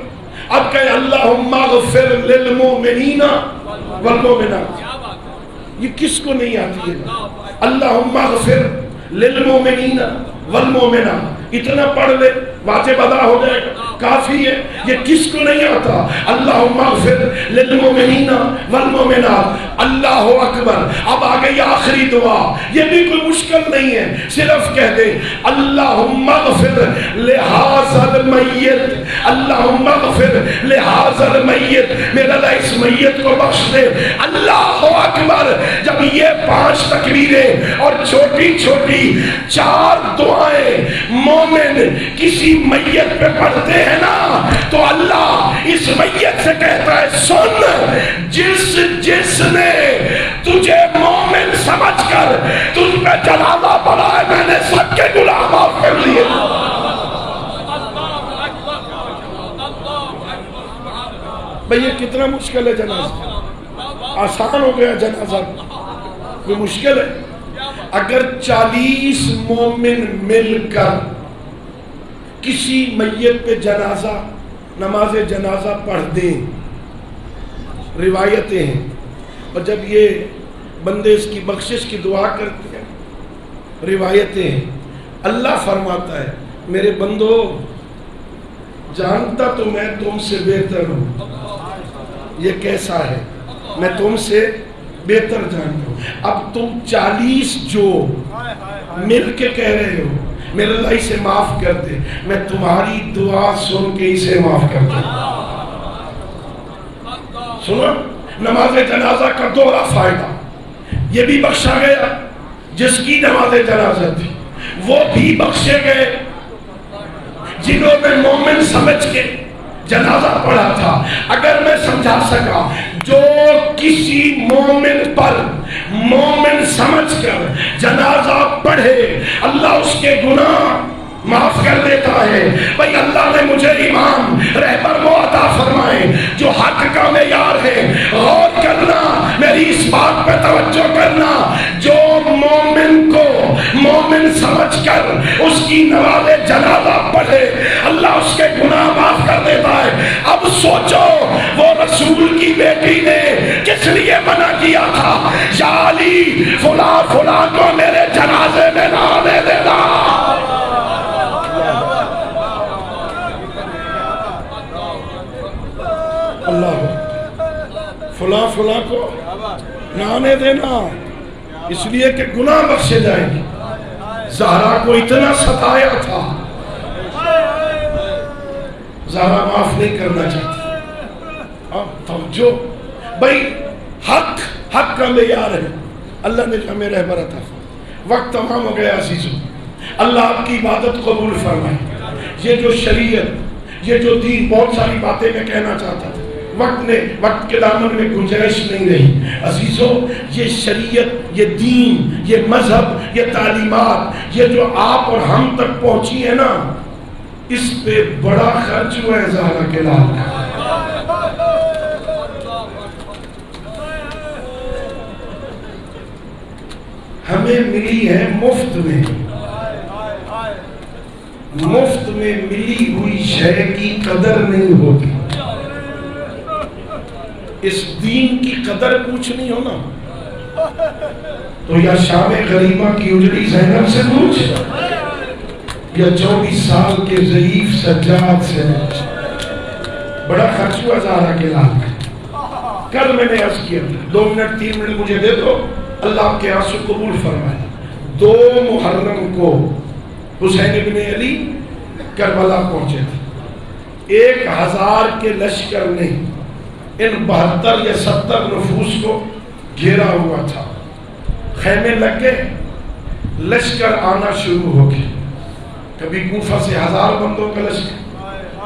S2: اب کہے اللہم اغفر للمؤمنین والمؤمنات۔ یہ کس کو نہیں آتی ہے؟ اللہم اغفر للمؤمنین والمؤمنات، اتنا پڑھ لے واجب ادا ہو جائے گا، کافی ہے۔ یہ کس کو نہیں آتا؟ اللہم اغفر للمؤمنین والمؤمنات، اللہ اکبر۔ اب آگئی آخری دعا، یہ بھی کوئی مشکل نہیں ہے، صرف کہہ دے اللہم اغفر لہذا المیت، اللہم اغفر لہذا المیت، میرا اللہ اس میت کو بخش دے۔ اللہ اکبر۔ جب یہ 5 تکبیریں اور چھوٹی چھوٹی 4 دعائیں مومن کسی میت پہ پڑھتے ہیں نا، تو اللہ اس میت سے کہتا ہے سن، جس نے تجھے مومن سمجھ کر تجھ پہ جنازہ پڑھا ہے، میں نے سب کے گناہ معاف کر لیے۔ بھئی یہ کتنا مشکل ہے جنازہ؟ آسان ہو گیا جنازہ، کوئی مشکل ہے؟ اگر 40 مومن مل کر کسی میت پہ جنازہ، نماز جنازہ پڑھ دیں، روایتیں ہیں، اور جب یہ بندے اس کی بخشش کی دعا کرتے ہیں، روایتیں ہیں، اللہ فرماتا ہے میرے بندو جانتا تو میں تم سے بہتر ہوں، یہ کیسا ہے، میں تم سے بہتر جانتا ہوں۔ اب تم 40 جو مل کے کہہ رہے ہو میرے اللہ اسے معاف کر دے، میں تمہاری دعا سن کے اسے معاف کر دوں۔ سنو، نماز جنازہ کا دوہرا فائدہ، یہ بھی بخشا گیا جس کی نماز جنازہ تھی، وہ بھی بخشے گئے جنہوں نے مومن سمجھ کے جنازہ پڑھا تھا۔ اگر میں سمجھا سکا، جو کسی مومن پر مومن سمجھ کر جنازہ پڑھے اللہ اس کے گناہ معاف کر دیتا ہے۔ بھئی اللہ نے مجھے امام رہبر وہ عطا فرمائے جو حق کا معیار ہے۔ غور کرنا، میری اس بات پہ توجہ کرنا، جو مومن کو مومن سمجھ کر اس کی نماز جنازہ پڑھے اللہ اس کے گناہ معاف کر دیتا ہے۔ اب سوچو وہ رسول کی بیٹی نے کس لیے منع کیا تھا، یا علی فلاں فلاں کو میرے جنازے میں نہ آنے دینا۔ اللہ فلاں فلاں کو نہ آنے دینا، اس لیے کہ گناہ بخشے جائیں گے۔ زہرا کو اتنا ستایا تھا، زہرا معاف نہیں کرنا چاہتی۔ اب توجہ، بھائی حق کا معیار ہے، اللہ نے ہمیں رہبر عطا فرمایا۔ وقت تمام ہو گیا عزیزو، اللہ آپ کی عبادت قبول فرمائے۔ یہ جو شریعت، یہ جو دین، بہت ساری باتیں میں کہنا چاہتا تھا، وقت کے دامن میں گنجائش نہیں رہی۔ عزیزو، یہ شریعت، یہ دین، یہ مذہب، یہ تعلیمات، یہ جو آپ اور ہم تک پہنچی ہے نا، اس پہ بڑا خرچ ہوا ہے زہرا کے لال کا۔ ہمیں ملی ہے مفت میں، مفت میں ملی ہوئی شے کی قدر نہیں ہوتی۔ اس دین کی قدر پوچھنی ہو نا تو یا شام غریبہ کی اجڑی زینب سے پوچھ، یا 24 سال کے ضعیف سجاد سے پوچھ۔ بڑا خرچ ہوا زہرا کے لال کا۔ کل میں نے عرض کیا 2 منٹ 3 منٹ مجھے دے دو، اللہ آپ کے آنسو قبول فرمائے۔ 2 محرم کو حسین ابن علی کربلا پہنچے تھے، 1000 کے لشکر نے ان 72 یا 70 نفوس کو گھیرا ہوا تھا۔ خیمے لگ گئے، لشکر آنا شروع ہو گئے، کبھی کوفہ سے 1000 بندوں کا لشکر،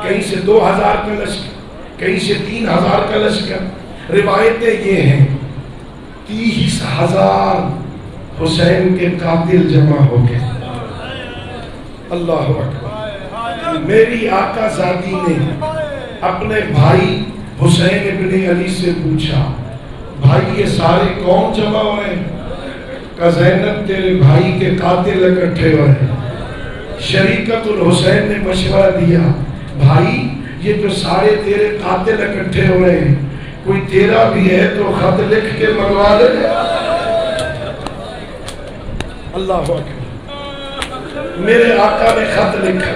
S2: کہیں سے 2000 کا لشکر، کہیں سے 3000 کا لشکر۔ روایتیں یہ ہیں 30,000 حسین کے قاتل جمع ہو گئے. اللہ اکبر. میری آقا زادی نے اپنے بھائی حسین ابن علی سے پوچھا بھائی یہ سارے کون جمع ہوئے؟ کہ زینب تیرے بھائی کے قاتل اکٹھے ہوئے. شریکت الحسین نے مشورہ دیا بھائی یہ جو سارے تیرے قاتل اکٹھے ہوئے ہیں کوئی تیرا بھی ہے تو خط لکھ کے منگوا لے. اللہ اکبر. میرے آقا نے خط لکھا.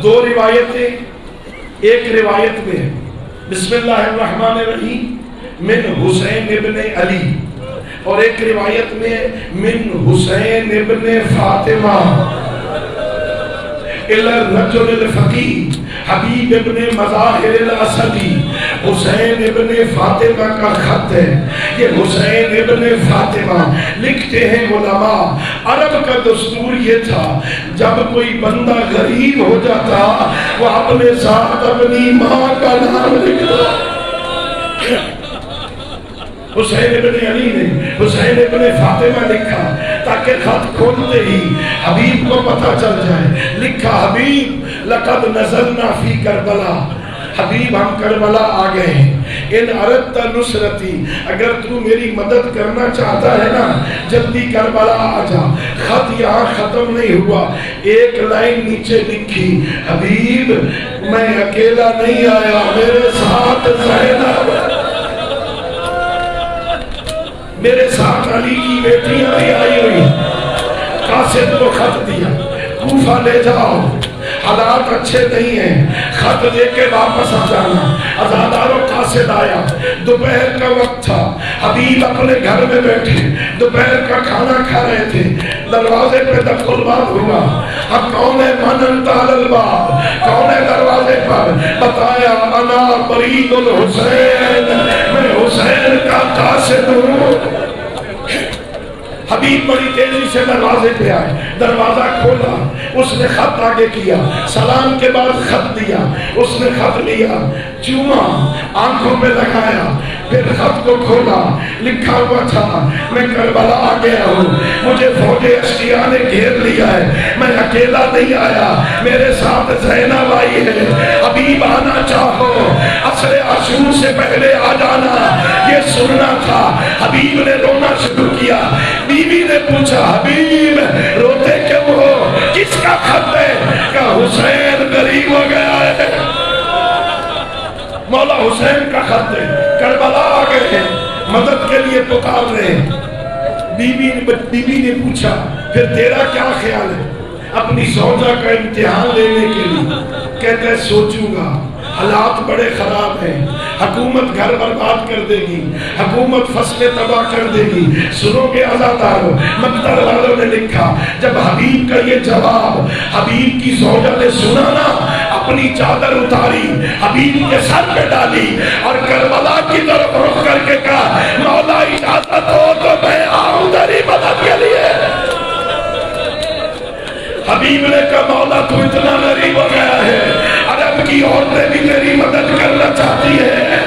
S2: 2 روایتیں. ایک روایت میں بسم اللہ الرحمن الرحیم من حسین ابن علی اور ایک روایت میں من حسین ابن فاطمہ الى الرجل الفقیر حبیب ابن مظاہر الاسدی. حسین ابن فاطمہ کا خط ہے. یہ حسین ابن فاطمہ لکھتے ہیں علماء عرب کا دستور یہ تھا جب کوئی بندہ غریب ہو جاتا وہ اپنے ساتھ اپنی ماں کا نام لکھتا. حسین ابن علی نے حسین ابن فاطمہ لکھا تاکہ خط کھولتے ہی حبیب کو پتہ چل جائے. لکھا حبیب لقد نزلنا فی کربلا. حبیب ہم کربلا آ گئے ہیں. ان اردت نصرتی اگر تو میری مدد کرنا چاہتا ہے نا جلدی کربلا آ جا. خط یہاں ختم نہیں ہوا. ایک لائن نیچے لکھی حبیب میں اکیلا نہیں آیا میرے ساتھ زینب میرے ساتھ علی کی بیٹیاں بھی آئی ہوئی. قاصد کو خط دیا کوفہ لے جاؤ حالات اچھے نہیں ہیں خط دے کے واپس آ جانا. عزاداروں قاصد آیا. دوپہر کا وقت تھا. حبیب اپنے گھر میں بیٹھے دوپہر کا کھانا کھا رہے تھے. دروازے پہ دخل باب ہوا. اب کون ہے منن تال الباب کون ہے دروازے پر؟ بتایا انا برید الحسین میں حسین کا قاصد ہوں. حبیب بڑی تیزی سے دروازے پہ آئے. دروازہ کھولا. اس نے خط آگے کیا. سلام کے بعد خط دیا. اس نے خط لیا چوما آنکھوں پہ لگایا. پھر خط کو کھولا. لکھا ہوا تھا میں کربلا آ گیا ہوں مجھے فوج اشقیاء نے گھیر لیا ہے میں اکیلا نہیں آیا میرے ساتھ زینب آئی ہے. حبیب آنا چاہو عصر عاشور سے پہلے آ جانا یہ سننا تھا. حبیب نے رونا شروع کیا. بیوی نے پوچھا حبیب روتے کیوں ہو کس کا خط ہے؟ کہ حسین غریب ہو گیا ہے. مولا حسین کا خط ہے. کربلا آ گئے ہیں مدد کے لیے پکار رہے ہیں. بیوی نے پوچھا پھر تیرا کیا خیال ہے اپنی زوجہ کا امتحان لینے کے لیے؟ کہتا ہے سوچوں گا حالات بڑے خراب ہیں. حکومت گھر برباد کر دے گی حکومت فصلیں تباہ کر دے گی. سنو گے عزادارو مقتل والوں نے لکھا جب حبیب کا یہ جواب حبیب کی زوجہ نے سنا نا اپنی چادر اتاری حبیب کے سر پہ ڈالی اور کربلا کی طرف رخ کر کے کہا مولا اجازت ہو تو میں آؤں تیری مدد کے لیے. حبیب نے کہا مولا تو اتنا غریب ہو گیا ہے عرب کی عورتیں بھی تیری مدد کرنا چاہتی ہے.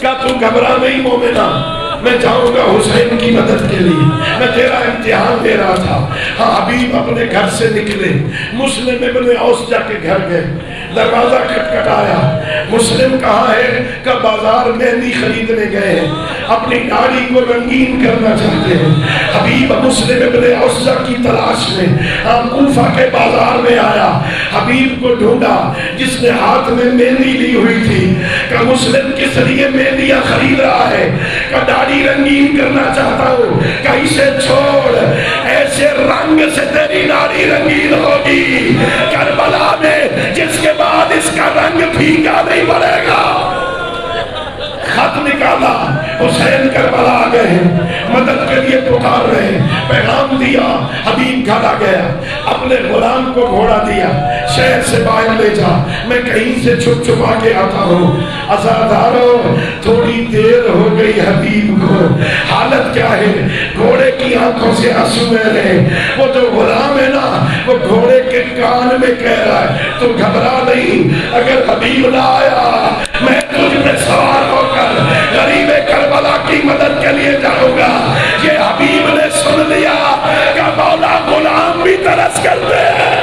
S2: کیا تو گھبرا نہیں مومنہ میں جاؤں گا حسین کی مدد کے لیے میں تیرا امتحان دے رہا تھا. ہاں حبیب اپنے گھر سے نکلے. مسلم ابن اوس جا کے گھر گئے. دروازہ کھٹکھٹایا. مسلم کہاں ہے؟ کہ بازار مہندی خریدنے گئے ہیں اپنی داڑھی کو رنگین کرنا چاہتے ہیں. حبیب مسلم ابن اوس کی تلاش میں کوفہ کے بازار میں آیا. حبیب کو ڈھونڈا جس نے ہاتھ میں مہندی لی ہوئی تھی. کہ مسلم کس لیے مہندیاں خرید رہا ہے؟ کہ داڑھی رنگین کرنا چاہتا ہوں. کہ اسے چھوڑ ایسے رنگ سے تیری داڑھی رنگین ہوگی کربلا میں جس کے بعد اس کا رنگ پھیکا نہیں پڑے گا. خط نکالا. حسین کربلا آ گئے ہیں مدد کے لیے پکار رہے ہیں. پیغام دیا. حبیب گھر آ گیا. اپنے غلام کو گھوڑا دیا. شہر سے باہر لے جا میں کہیں سے چھپ چھپا کے آتا ہوں. عزاداروں تھوڑی دیر ہو گئی حبیب کو. حالت کیا ہے؟ گھوڑے کی کی آنکھوں سے آنسو بہ رہے ہیں. وہ جو غلام ہے نا وہ گھوڑے کے کان میں کہہ رہا ہے تو گھبرا نہیں, اگر حبیب نہ آیا میں تجھ پہ سوار ہو کر غریب کربلا کی مدد کے لیے جاؤں گا. یہ حبیب نے سن لیا کہ مولا غلام بھی ترس کرتے ہیں.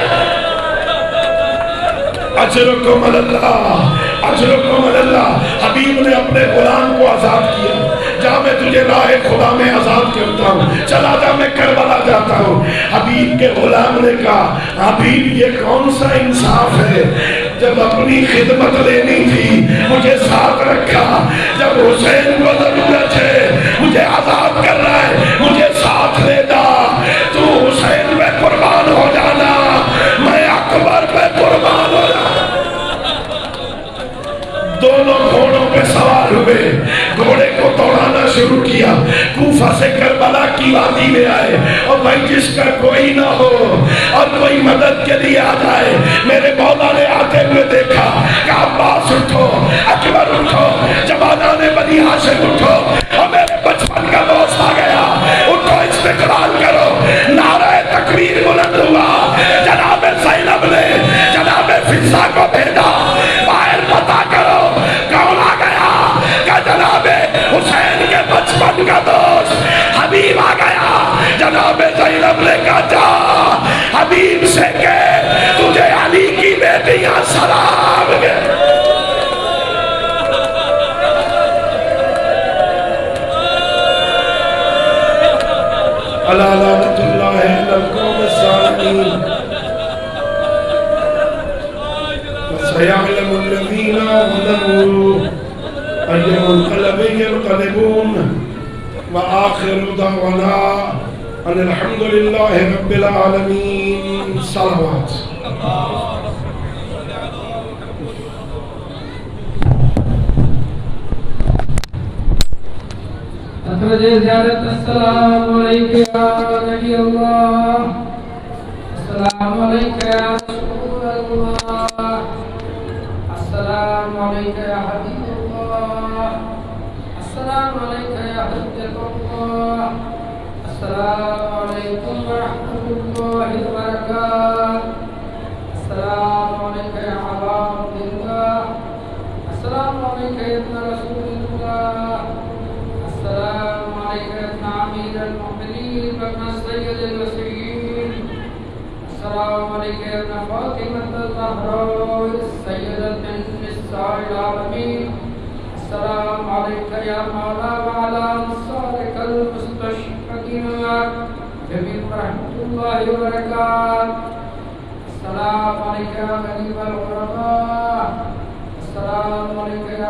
S2: اجرکم اللہ, اجرکم اللہ. حبیب نے اپنے غلام کو آزاد کیا. جا میں تجھے راہ خدا میں آزاد کرتا ہوں, چلا جا میں کربلا جاتا ہوں. حبیب کے غلام نے کہا حبیب یہ کون سا انصاف ہے, جب اپنی خدمت لینی تھی مجھے ساتھ رکھا, جب حسین کو ضرورت ہے مجھے آزاد کر رہا ہے مجھے ساتھ لے جا. تو حسین پہ قربان ہو جانا, میں اکبر پہ قربان ہو جانا. دونوں گھوڑوں پہ سوار ہوئے, گھوڑے کو دوڑانا شروع کیا. کوفہ سے کربلا کی وادی میں آئے, اور بھائی جس کا کوئی نہ ہو اور کوئی مدد کے لیے آ جائے. میرے مولا نے آتے ہوئے دیکھا کہ عباس اٹھو, اکبر اٹھو, جوانان بنی ہاشم اٹھو, اور میرے بچپن کا دوست آ گیا, اٹھو استقبال کرو. نعرہ تکبیر بلند ہوا. جناب زینب نے جناب فضا کو بھیجا, باہر پتہ کرو کون آ گیا. کہ جناب حسین کے بچپن کا دوست حبیب آ گیا. جناب زینب نے کہا جا حبیب سے کہ تجھے علی کی بیٹیاں سلام گے. الا لعنت اللہ علی القوم الظالمین. وسيعلم الذين ظلموا أي منقلب ينقلبون. وآخر دعوانا أن الحمد لله رب العالمين. صلوات.
S1: زیارت السلام علیکم یا نبی اللہ, السلام علیکم یا رسول اللہ, السلام علیکم یا حبیب اللہ, السلام علیکم یا حجت اللہ, السلام علیکم ورحمۃ اللہ وبرکاتہ, السلام علیکم یا ابا عبداللہ, السلام علیکم یا ابن رسول اللہ, السلام علیکم امیر المؤمنین و سید المرسلین, السلام علیکم فاطمۃ الزہراء سیدۃ النساء العالمین, السلام علیکم یا مولا وعلی انصارک المستشفقین جميعا رحمۃ اللہ وبرکاتہ, السلام علیکم غریب الغرباء, السلام علیکم